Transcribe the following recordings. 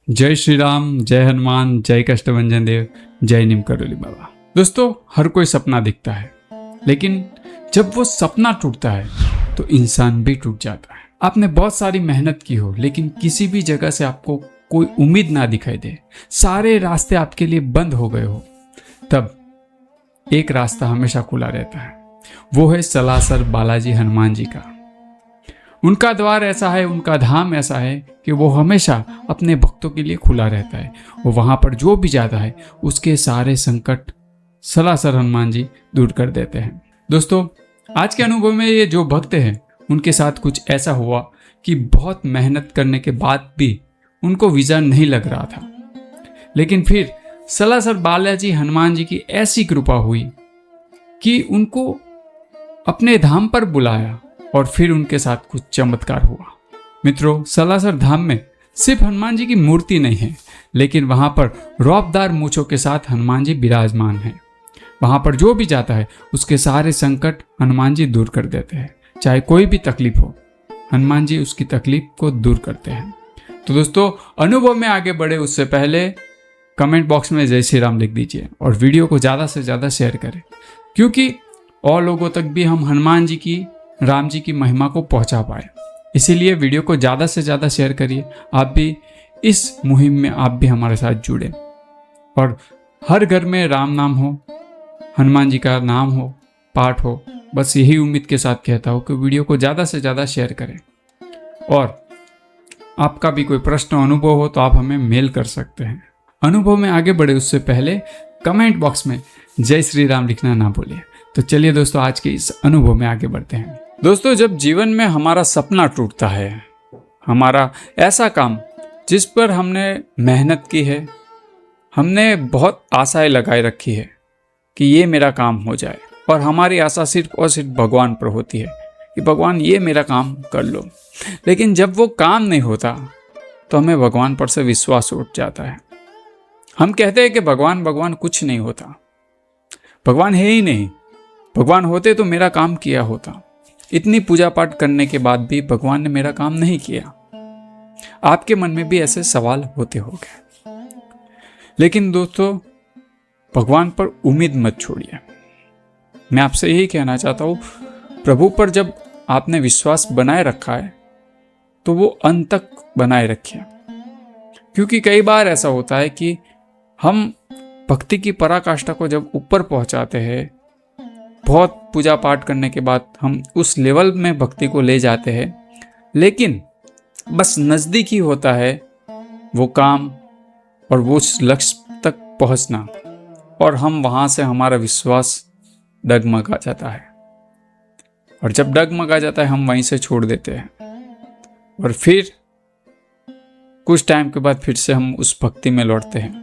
जय श्री राम, जय हनुमान, जय कष्टभंजन देव, जय नीम करोली बाबा। दोस्तों, हर कोई सपना दिखता है, लेकिन जब वो सपना टूटता है तो इंसान भी टूट जाता है। आपने बहुत सारी मेहनत की हो, लेकिन किसी भी जगह से आपको कोई उम्मीद ना दिखाई दे, सारे रास्ते आपके लिए बंद हो गए हो, तब एक रास्ता हमेशा खुला रहता है। वो है सलासर बालाजी हनुमान जी का। उनका द्वार ऐसा है, उनका धाम ऐसा है कि वो हमेशा अपने भक्तों के लिए खुला रहता है। वो वहां पर जो भी जाता है उसके सारे संकट सलासर हनुमान जी दूर कर देते हैं। दोस्तों, आज के अनुभव में ये जो भक्त हैं उनके साथ कुछ ऐसा हुआ कि बहुत मेहनत करने के बाद भी उनको वीज़ा नहीं लग रहा था, लेकिन फिर सलासर बालाजी हनुमान जी की ऐसी कृपा हुई कि उनको अपने धाम पर बुलाया और फिर उनके साथ कुछ चमत्कार हुआ। मित्रों, सलासर धाम में सिर्फ हनुमान जी की मूर्ति नहीं है, लेकिन वहां पर रौबदार मूंछों के साथ हनुमान जी विराजमान हैं। वहां पर जो भी जाता है उसके सारे संकट हनुमान जी दूर कर देते हैं। चाहे कोई भी तकलीफ हो, हनुमान जी उसकी तकलीफ को दूर करते हैं। तो दोस्तों, अनुभव में आगे बढ़े उससे पहले कमेंट बॉक्स में जय श्री राम लिख दीजिए और वीडियो को ज़्यादा से ज़्यादा शेयर करें, क्योंकि और लोगों तक भी हम हनुमान जी की, राम जी की महिमा को पहुंचा पाए। इसीलिए वीडियो को ज़्यादा से ज़्यादा शेयर करिए। आप भी इस मुहिम में आप भी हमारे साथ जुड़े और हर घर में राम नाम हो, हनुमान जी का नाम हो, पाठ हो। बस यही उम्मीद के साथ कहता हूँ कि वीडियो को ज़्यादा से ज़्यादा शेयर करें। और आपका भी कोई प्रश्न अनुभव हो तो आप हमें मेल कर सकते हैं। अनुभव में आगे बढ़े उससे पहले कमेंट बॉक्स में जय श्री राम लिखना ना भूलिए। तो चलिए दोस्तों, आज के इस अनुभव में आगे बढ़ते हैं। दोस्तों, जब जीवन में हमारा सपना टूटता है, हमारा ऐसा काम जिस पर हमने मेहनत की है, हमने बहुत आशाएं लगाए रखी है कि ये मेरा काम हो जाए, और हमारी आशा सिर्फ और सिर्फ भगवान पर होती है कि भगवान ये मेरा काम कर लो, लेकिन जब वो काम नहीं होता तो हमें भगवान पर से विश्वास उठ जाता है। हम कहते हैं कि भगवान भगवान कुछ नहीं होता, भगवान है ही नहीं। भगवान होते तो मेरा काम किया होता। इतनी पूजा पाठ करने के बाद भी भगवान ने मेरा काम नहीं किया। आपके मन में भी ऐसे सवाल होते होंगे, लेकिन दोस्तों, भगवान पर उम्मीद मत छोड़िए। मैं आपसे यही कहना चाहता हूँ, प्रभु पर जब आपने विश्वास बनाए रखा है तो वो अंत तक बनाए रखिए, क्योंकि कई बार ऐसा होता है कि हम भक्ति की पराकाष्ठा को जब ऊपर पहुंचाते हैं, बहुत पूजा पाठ करने के बाद हम उस लेवल में भक्ति को ले जाते हैं, लेकिन बस नज़दीक ही होता है वो काम और वो लक्ष्य तक पहुंचना, और हम वहाँ से हमारा विश्वास डगमगा जाता है। और जब डगमगा जाता है हम वहीं से छोड़ देते हैं, और फिर कुछ टाइम के बाद फिर से हम उस भक्ति में लौटते हैं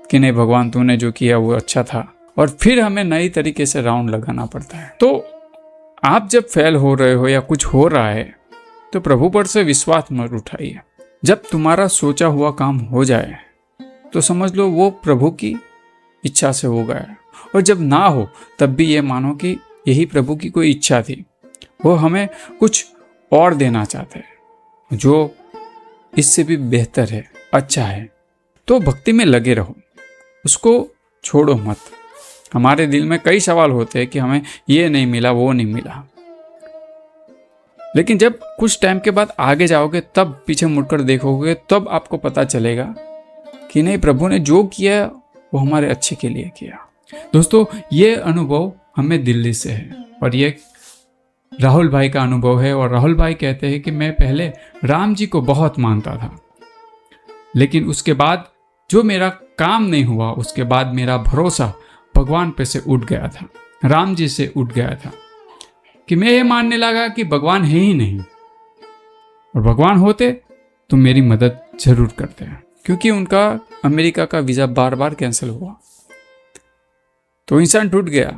कि नहीं भगवान, तूने जो किया वो अच्छा था, और फिर हमें नई तरीके से राउंड लगाना पड़ता है। तो आप जब फेल हो रहे हो या कुछ हो रहा है तो प्रभु पर से विश्वास मत उठाइए। जब तुम्हारा सोचा हुआ काम हो जाए तो समझ लो वो प्रभु की इच्छा से हो गया, और जब ना हो तब भी ये मानो कि यही प्रभु की कोई इच्छा थी। वो हमें कुछ और देना चाहते हैं जो इससे भी बेहतर है, अच्छा है। तो भक्ति में लगे रहो, उसको छोड़ो मत। हमारे दिल में कई सवाल होते हैं कि हमें ये नहीं मिला, वो नहीं मिला, लेकिन जब कुछ टाइम के बाद आगे जाओगे, तब पीछे मुड़कर देखोगे, तब आपको पता चलेगा कि नहीं, प्रभु ने जो किया वो हमारे अच्छे के लिए किया। दोस्तों, ये अनुभव हमें दिल्ली से है, और ये राहुल भाई का अनुभव है। और राहुल भाई कहते हैं कि मैं पहले राम जी को बहुत मानता था, लेकिन उसके बाद जो मेरा काम नहीं हुआ, उसके बाद मेरा भरोसा भगवान पे से उठ गया था, राम जी से उठ गया था, कि मैं ये मानने लगा कि भगवान है ही नहीं, और भगवान होते तो मेरी मदद जरूर करते हैं। क्योंकि उनका अमेरिका का वीज़ा बार बार कैंसिल हुआ तो इंसान टूट गया,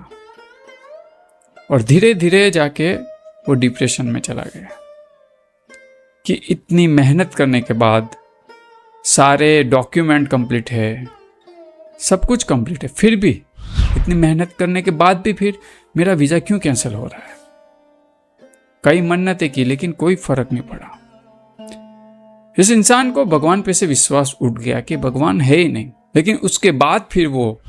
और धीरे धीरे जाके वो डिप्रेशन में चला गया कि इतनी मेहनत करने के बाद सारे डॉक्यूमेंट कंप्लीट है, सब कुछ कंप्लीट है, फिर भी इतनी मेहनत करने के बाद भी फिर मेरा वीज़ा क्यों कैंसिल हो रहा है। कई मन्नतें की लेकिन कोई फर्क नहीं पड़ा। इस इंसान को भगवान पे से विश्वास उठ गया कि भगवान है ही नहीं। लेकिन उसके बाद फिर वो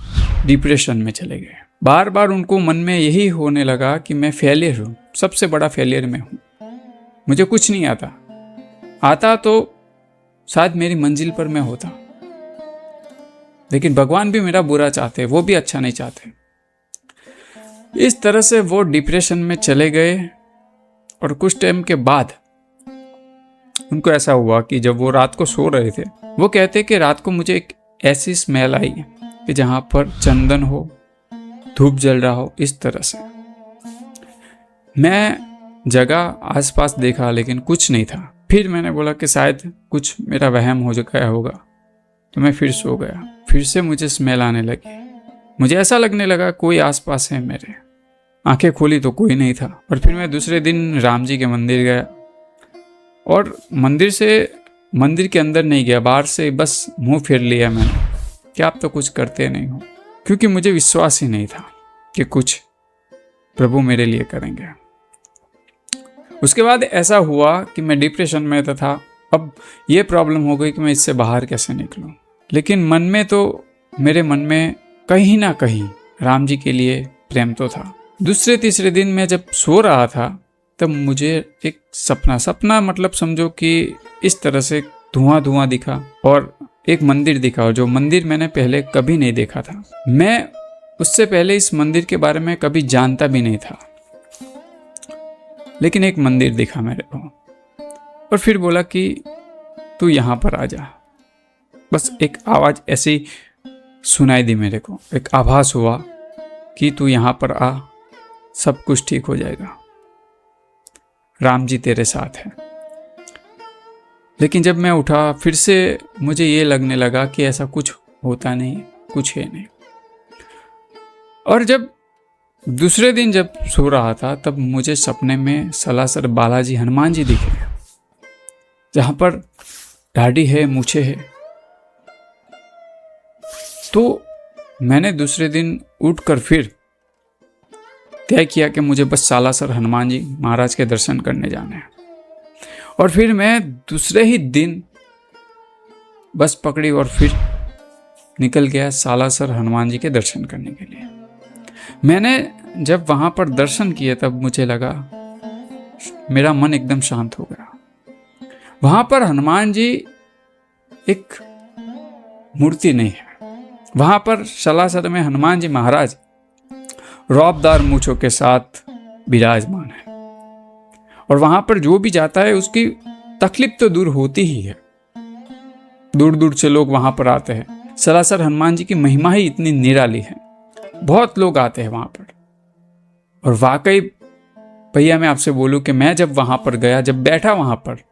डिप्रेशन में चले गए। बार बार उनको मन में यही होने लगा कि मैं फेलियर हूँ, सबसे बड़ा फेलियर मैं हूँ, मुझे कुछ नहीं आता तो शायद मेरी मंजिल पर मैं होता। लेकिन भगवान भी मेरा बुरा चाहते, वो भी अच्छा नहीं चाहते। इस तरह से वो डिप्रेशन में चले गए। और कुछ टाइम के बाद उनको ऐसा हुआ कि जब वो रात को सो रहे थे, वो कहते कि रात को मुझे एक ऐसी स्मेल आई कि जहां पर चंदन हो, धूप जल रहा हो, इस तरह से। मैं जगह आसपास देखा लेकिन कुछ नहीं था। फिर मैंने बोला कि शायद कुछ मेरा वहम हो गया होगा, तो मैं फिर सो गया। फिर से मुझे स्मेल आने लगी, मुझे ऐसा लगने लगा कोई आसपास है मेरे। आंखें खोली तो कोई नहीं था। और फिर मैं दूसरे दिन राम जी के मंदिर गया और मंदिर के अंदर नहीं गया, बाहर से बस मुंह फेर लिया मैंने कि आप तो कुछ करते नहीं हो, क्योंकि मुझे विश्वास ही नहीं था कि कुछ प्रभु मेरे लिए करेंगे। उसके बाद ऐसा हुआ कि मैं डिप्रेशन में था। अब ये प्रॉब्लम हो गई कि मैं इससे बाहर कैसे निकलूं। लेकिन मेरे मन में कहीं ना कहीं राम जी के लिए प्रेम तो था। दूसरे तीसरे दिन मैं जब सो रहा था तब मुझे एक सपना मतलब समझो कि इस तरह से धुआं दिखा और एक मंदिर दिखा, और जो मंदिर मैंने पहले कभी नहीं देखा था। मैं उससे पहले इस मंदिर के बारे में कभी जानता भी नहीं था, लेकिन एक मंदिर दिखा मेरे को और फिर बोला कि तू यहाँ पर आ जा। बस एक आवाज़ ऐसी सुनाई दी मेरे को, एक आभास हुआ कि तू यहाँ पर आ, सब कुछ ठीक हो जाएगा, राम जी तेरे साथ है। लेकिन जब मैं उठा फिर से मुझे ये लगने लगा कि ऐसा कुछ होता नहीं, कुछ है नहीं। और जब दूसरे दिन जब सो रहा था तब मुझे सपने में सलासर बालाजी हनुमान जी दिखे, जहां पर दाढ़ी है, मूछें है। तो मैंने दूसरे दिन उठकर फिर तय किया कि मुझे बस सालासर हनुमान जी महाराज के दर्शन करने जाने हैं। और फिर मैं दूसरे ही दिन बस पकड़ी और फिर निकल गया सालासर हनुमान जी के दर्शन करने के लिए। मैंने जब वहां पर दर्शन किए तब मुझे लगा, मेरा मन एकदम शांत हो गया। वहां पर हनुमान जी एक मूर्ति नहीं है, वहां पर सालासर में हनुमान जी महाराज रौबदार मूंछों के साथ विराजमान है। और वहां पर जो भी जाता है उसकी तकलीफ तो दूर होती ही है। दूर दूर से लोग वहां पर आते हैं। सलासर हनुमान जी की महिमा ही इतनी निराली है, बहुत लोग आते हैं वहां पर। और वाकई भैया मैं आपसे बोलूं कि मैं जब वहां पर गया, जब बैठा वहां पर,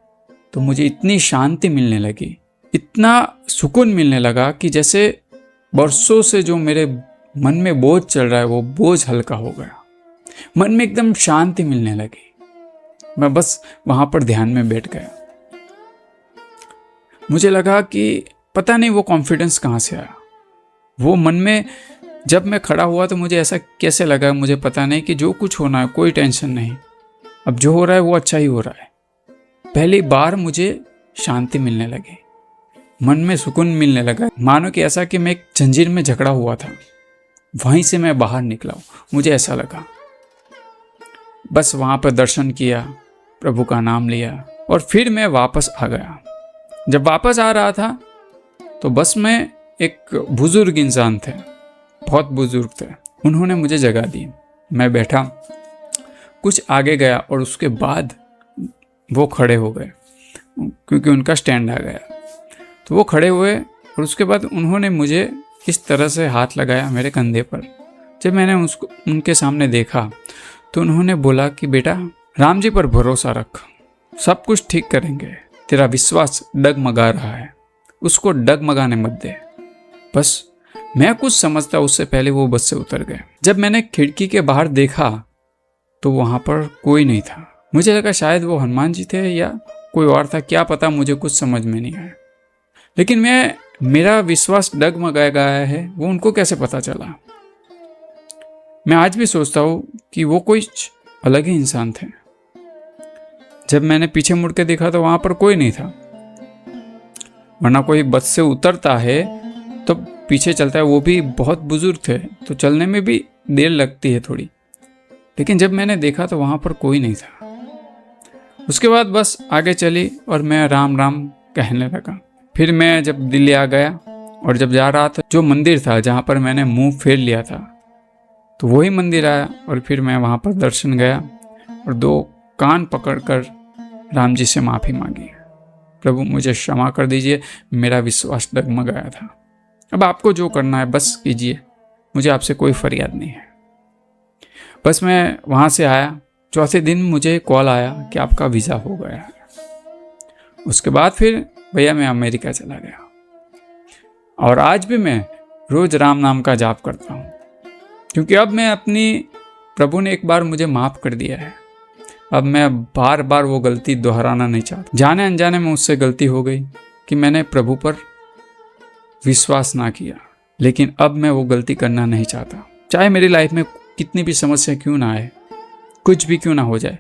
तो मुझे इतनी शांति मिलने लगी, इतना सुकून मिलने लगा कि जैसे बरसों से जो मेरे मन में बोझ चल रहा है वो बोझ हल्का हो गया। मन में एकदम शांति मिलने लगी। मैं बस वहां पर ध्यान में बैठ गया। मुझे लगा कि पता नहीं वो कॉन्फिडेंस कहाँ से आया। वो मन में जब मैं खड़ा हुआ तो मुझे ऐसा कैसे लगा, मुझे पता नहीं, कि जो कुछ होना है कोई टेंशन नहीं, अब जो हो रहा है वो अच्छा ही हो रहा है। पहली बार मुझे शांति मिलने लगी, मन में सुकून मिलने लगा। मानो कि ऐसा कि मैं एक जंजीर में जकड़ा हुआ था, वहीं से मैं बाहर निकला हूं, मुझे ऐसा लगा। बस वहां पर दर्शन किया, प्रभु का नाम लिया और फिर मैं वापस आ गया। जब वापस आ रहा था तो बस में एक बुजुर्ग इंसान थे, बहुत बुजुर्ग थे। उन्होंने मुझे जगह दी, मैं बैठा, कुछ आगे गया और उसके बाद वो खड़े हो गए क्योंकि उनका स्टैंड आ गया। तो वो खड़े हुए और उसके बाद उन्होंने मुझे इस तरह से हाथ लगाया मेरे कंधे पर। जब मैंने उनके सामने देखा तो उन्होंने बोला कि बेटा राम जी पर भरोसा रख, सब कुछ ठीक करेंगे, तेरा विश्वास डगमगा रहा है, उसको डगमगाने मत दे। बस मैं कुछ समझता उससे पहले वो बस से उतर गए। जब मैंने खिड़की के बाहर देखा तो वहां पर कोई नहीं था। मुझे लगा शायद वो हनुमान जी थे या कोई और था, क्या पता, मुझे कुछ समझ में नहीं आया। लेकिन मेरा विश्वास डगमगाया गया है, वो उनको कैसे पता चला। मैं आज भी सोचता हूँ कि वो कोई अलग ही इंसान थे। जब मैंने पीछे मुड़ के देखा तो वहां पर कोई नहीं था। वरना कोई बस से उतरता है तो पीछे चलता है, वो भी बहुत बुजुर्ग थे तो चलने में भी देर लगती है थोड़ी। लेकिन जब मैंने देखा तो वहाँ पर कोई नहीं था। उसके बाद बस आगे चली और मैं राम राम कहने लगा। फिर मैं जब दिल्ली आ गया और जब जा रहा था, जो मंदिर था जहाँ पर मैंने मुंह फेर लिया था तो वही मंदिर आया और फिर मैं वहाँ पर दर्शन गया और 2 कान पकड़कर राम जी से माफ़ी मांगी। प्रभु मुझे क्षमा कर दीजिए, मेरा विश्वास डगमगाया था। अब आपको जो करना है बस कीजिए, मुझे आपसे कोई फरियाद नहीं है। बस मैं वहाँ से आया, चौथे दिन मुझे कॉल आया कि आपका वीज़ा हो गया है। उसके बाद फिर भैया मैं अमेरिका चला गया और आज भी मैं रोज़ राम नाम का जाप करता हूँ, क्योंकि अब मैं प्रभु ने एक बार मुझे माफ़ कर दिया है। अब मैं बार बार वो गलती दोहराना नहीं चाहता। जाने अनजाने में मुझसे गलती हो गई कि मैंने प्रभु पर विश्वास ना किया, लेकिन अब मैं वो गलती करना नहीं चाहता। चाहे मेरी लाइफ में कितनी भी समस्या क्यों ना आए, कुछ भी क्यों ना हो जाए,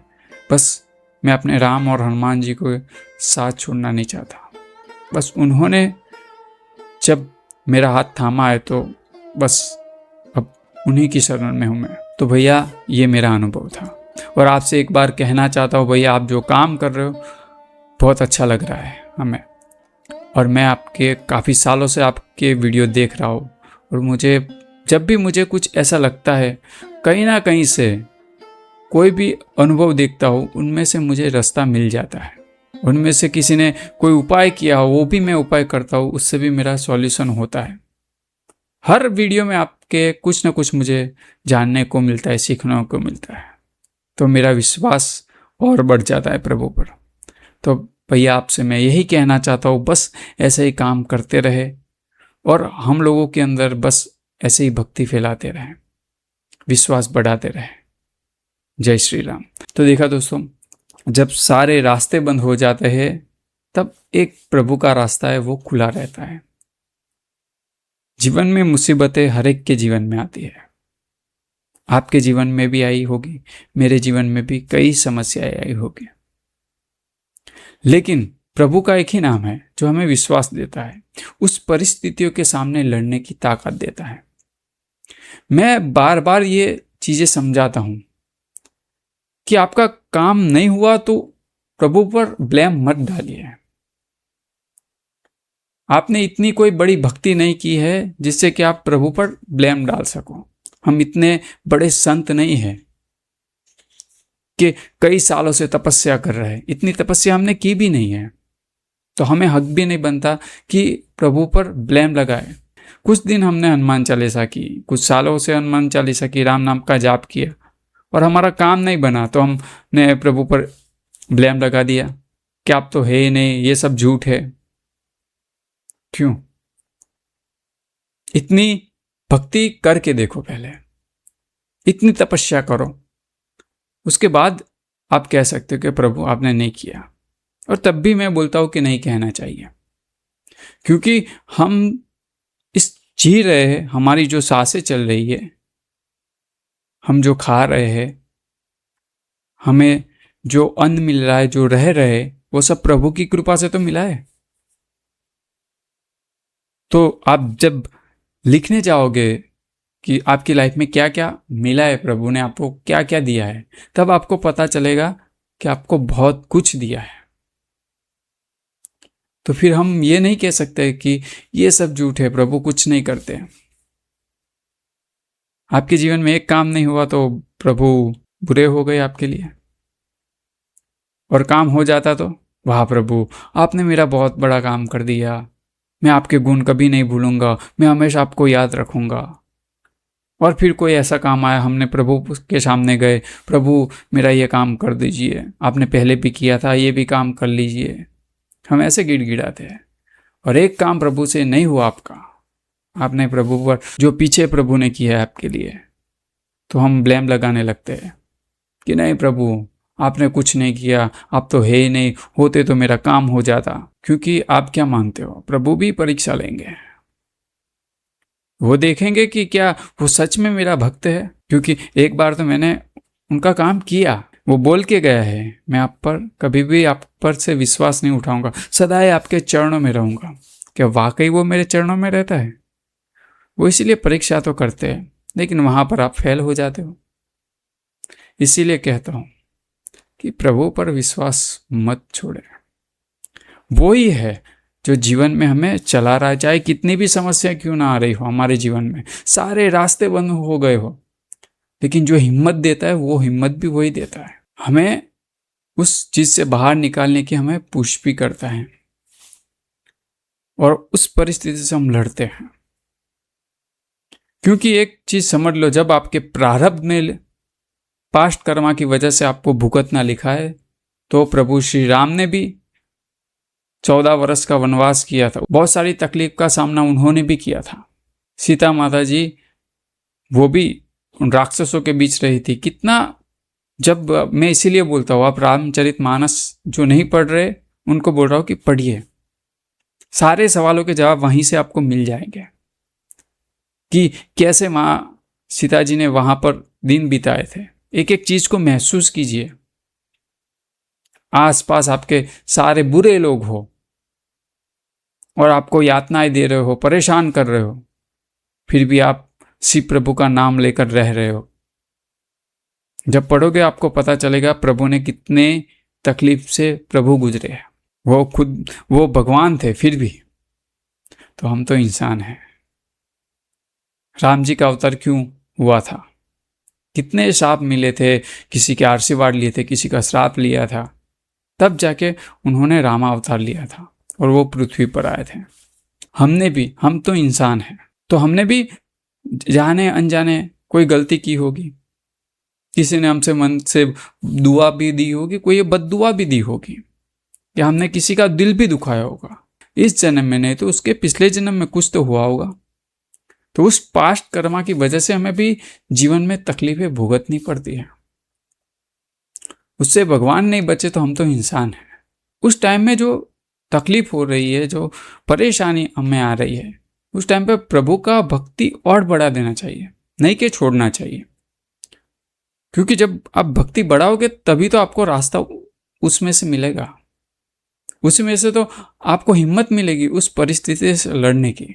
बस मैं अपने राम और हनुमान जी को साथ छोड़ना नहीं चाहता। बस उन्होंने जब मेरा हाथ थामा है तो बस अब उन्हीं की शरण में हूँ मैं। तो भैया ये मेरा अनुभव था और आपसे एक बार कहना चाहता हूँ, भैया आप जो काम कर रहे हो बहुत अच्छा लग रहा है हमें, और मैं आपके काफ़ी सालों से आपके वीडियो देख रहा हूँ और मुझे जब भी मुझे कुछ ऐसा लगता है, कहीं ना कहीं से कोई भी अनुभव देखता हूँ, उनमें से मुझे रास्ता मिल जाता है। उनमें से किसी ने कोई उपाय किया हो वो भी मैं उपाय करता हूँ, उससे भी मेरा सॉल्यूशन होता है। हर वीडियो में आपके कुछ ना कुछ मुझे जानने को मिलता है, सीखने को मिलता है, तो मेरा विश्वास और बढ़ जाता है प्रभु पर। तो भैया आपसे मैं यही कहना चाहता हूँ, बस ऐसे ही काम करते रहे और हम लोगों के अंदर बस ऐसे ही भक्ति फैलाते रहें, विश्वास बढ़ाते रहें। जय श्री राम। तो देखा दोस्तों, जब सारे रास्ते बंद हो जाते हैं तब एक प्रभु का रास्ता है वो खुला रहता है। जीवन में मुसीबतें हर एक के जीवन में आती है, आपके जीवन में भी आई होगी, मेरे जीवन में भी कई समस्याएं आई होगी, लेकिन प्रभु का एक ही नाम है जो हमें विश्वास देता है, उस परिस्थितियों के सामने लड़ने की ताकत देता है। मैं बार बार ये चीजें समझाता हूं कि आपका काम नहीं हुआ तो प्रभु पर ब्लेम मत डालिए। आपने इतनी कोई बड़ी भक्ति नहीं की है जिससे कि आप प्रभु पर ब्लेम डाल सको। हम इतने बड़े संत नहीं हैं कि कई सालों से तपस्या कर रहे हैं, इतनी तपस्या हमने की भी नहीं है, तो हमें हक भी नहीं बनता कि प्रभु पर ब्लेम लगाए। कुछ दिन हमने हनुमान चालीसा की, कुछ सालों से हनुमान चालीसा की, राम नाम का जाप किया और हमारा काम नहीं बना तो हमने प्रभु पर ब्लेम लगा दिया कि आप तो है ही नहीं, ये सब झूठ है। क्यों? इतनी भक्ति करके देखो, पहले इतनी तपस्या करो, उसके बाद आप कह सकते हो कि प्रभु आपने नहीं किया। और तब भी मैं बोलता हूं कि नहीं कहना चाहिए, क्योंकि हम इस जी रहे हैं, हमारी जो सांसें चल रही है, हम जो खा रहे हैं, हमें जो अन्न मिल रहा है, जो रह रहे, वो सब प्रभु की कृपा से तो मिला है। तो आप जब लिखने जाओगे कि आपकी लाइफ में क्या क्या मिला है, प्रभु ने आपको क्या क्या दिया है, तब आपको पता चलेगा कि आपको बहुत कुछ दिया है। तो फिर हम ये नहीं कह सकते कि ये सब झूठ है, प्रभु कुछ नहीं करते। आपके जीवन में एक काम नहीं हुआ तो प्रभु बुरे हो गए आपके लिए, और काम हो जाता तो वाह प्रभु आपने मेरा बहुत बड़ा काम कर दिया, मैं आपके गुण कभी नहीं भूलूंगा, मैं हमेशा आपको याद रखूंगा। और फिर कोई ऐसा काम आया, हमने प्रभु के सामने गए, प्रभु मेरा ये काम कर दीजिए, आपने पहले भी किया था, ये भी काम कर लीजिए। हम ऐसे गिड़गिड़ाते हैं और एक काम प्रभु से नहीं हुआ आपका, आपने प्रभु पर जो पीछे प्रभु ने किया है आपके लिए, तो हम ब्लेम लगाने लगते हैं कि नहीं प्रभु आपने कुछ नहीं किया, आप तो है ही नहीं, होते तो मेरा काम हो जाता। क्योंकि आप क्या मानते हो, प्रभु भी परीक्षा लेंगे, वो देखेंगे कि क्या वो सच में मेरा भक्त है। क्योंकि एक बार तो मैंने उनका काम किया, वो बोल के गया है, मैं आप पर कभी भी आप पर से विश्वास नहीं उठाऊंगा, सदाई आपके चरणों में रहूंगा। क्या वाकई वो मेरे चरणों में रहता है? वो इसीलिए परीक्षा तो करते हैं, लेकिन वहां पर आप फेल हो जाते हो। इसीलिए कहता हूं कि प्रभु पर विश्वास मत छोड़े। वो ही है जो जीवन में हमें चला रहा है, चाहे कितनी भी समस्या क्यों ना आ रही हो हमारे जीवन में, सारे रास्ते बंद हो गए हो, लेकिन जो हिम्मत देता है वो हिम्मत भी वही देता है। हमें उस चीज से बाहर निकालने की हमें पुश भी करता है, और उस परिस्थिति से हम लड़ते हैं। क्योंकि एक चीज समझ लो, जब आपके प्रारब्ध में पास्ट कर्मा की वजह से आपको भुगतना लिखा है, तो प्रभु श्री राम ने भी 14 वर्ष का वनवास किया था, बहुत सारी तकलीफ का सामना उन्होंने भी किया था। सीता माता जी वो भी उन राक्षसों के बीच रही थी। कितना, जब मैं इसीलिए बोलता हूँ, आप रामचरितमानस जो नहीं पढ़ रहे उनको बोल रहा हूँ कि पढ़िए, सारे सवालों के जवाब वहीं से आपको मिल जाएंगे कि कैसे माँ सीता जी ने वहां पर दिन बिताए थे। एक एक चीज को महसूस कीजिए। आसपास आपके सारे बुरे लोग हो और आपको यातनाएं दे रहे हो, परेशान कर रहे हो, फिर भी आप शिव प्रभु का नाम लेकर रह रहे हो। जब पढ़ोगे आपको पता चलेगा प्रभु ने कितने तकलीफ से प्रभु गुजरे हैं। वो खुद वो भगवान थे, फिर भी तो हम तो इंसान हैं। राम जी का अवतार क्यों हुआ था? कितने शाप मिले थे, किसी के आशीर्वाद लिए थे, किसी का श्राप लिया था, तब जाके उन्होंने रामा अवतार लिया था और वो पृथ्वी पर आए थे। हमने भी, हम तो इंसान हैं, तो हमने भी जाने अनजाने कोई गलती की होगी, किसी ने हमसे मन से दुआ भी दी होगी, कोई बद्दुआ भी दी होगी, या हमने किसी का दिल भी दुखाया होगा। इस जन्म में नहीं तो उसके पिछले जन्म में कुछ तो हुआ होगा। तो उस पास्ट कर्मा की वजह से हमें भी जीवन में तकलीफें भुगतनी पड़ती है। उससे भगवान नहीं बचे तो हम तो इंसान हैं। उस टाइम में जो तकलीफ हो रही है, जो परेशानी हमें आ रही है, उस टाइम पे प्रभु का भक्ति और बढ़ा देना चाहिए, नहीं कि छोड़ना चाहिए। क्योंकि जब आप भक्ति बढ़ाओगे तभी तो आपको रास्ता उसमें से मिलेगा, उसमें से तो आपको हिम्मत मिलेगी उस परिस्थिति से लड़ने की।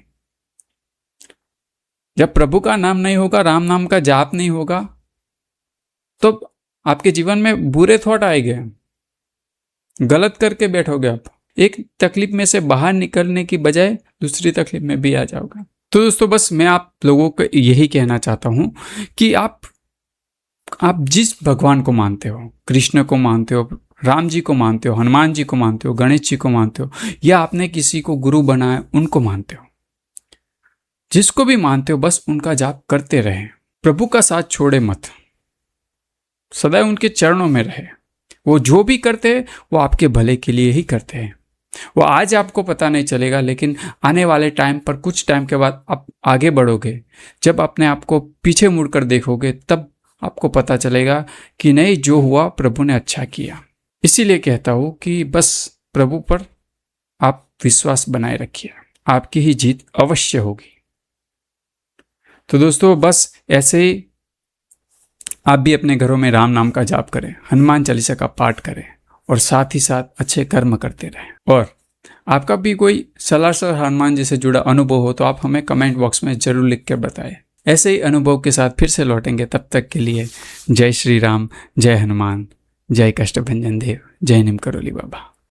जब प्रभु का नाम नहीं होगा, राम नाम का जाप नहीं होगा, तो आपके जीवन में बुरे थॉट आएंगे, गलत करके बैठोगे आप, एक तकलीफ में से बाहर निकलने की बजाय दूसरी तकलीफ में भी आ जाओगे। तो दोस्तों, बस मैं आप लोगों को यही कहना चाहता हूं कि आप जिस भगवान को मानते हो, कृष्ण को मानते हो, राम जी को मानते हो, हनुमान जी को मानते हो, गणेश जी को मानते हो, या आपने किसी को गुरु बनाया उनको मानते हो, जिसको भी मानते हो, बस उनका जाप करते रहें। प्रभु का साथ छोड़े मत, सदैव उनके चरणों में रहे। वो जो भी करते हैं वो आपके भले के लिए ही करते हैं। वो आज आपको पता नहीं चलेगा, लेकिन आने वाले टाइम पर, कुछ टाइम के बाद आप आगे बढ़ोगे, जब अपने आप को पीछे मुड़कर देखोगे, तब आपको पता चलेगा कि नहीं, जो हुआ प्रभु ने अच्छा किया। इसीलिए कहता हूं कि बस प्रभु पर आप विश्वास बनाए रखिए, आपकी ही जीत अवश्य होगी। तो दोस्तों, बस ऐसे ही आप भी अपने घरों में राम नाम का जाप करें, हनुमान चालीसा का पाठ करें, और साथ ही साथ अच्छे कर्म करते रहें। और आपका भी कोई सलासर हनुमान जी से जुड़ा अनुभव हो तो आप हमें कमेंट बॉक्स में जरूर लिख कर बताएं। ऐसे ही अनुभव के साथ फिर से लौटेंगे। तब तक के लिए जय श्री राम, जय हनुमान, जय कष्टभंजन देव, जय नीम करोली बाबा।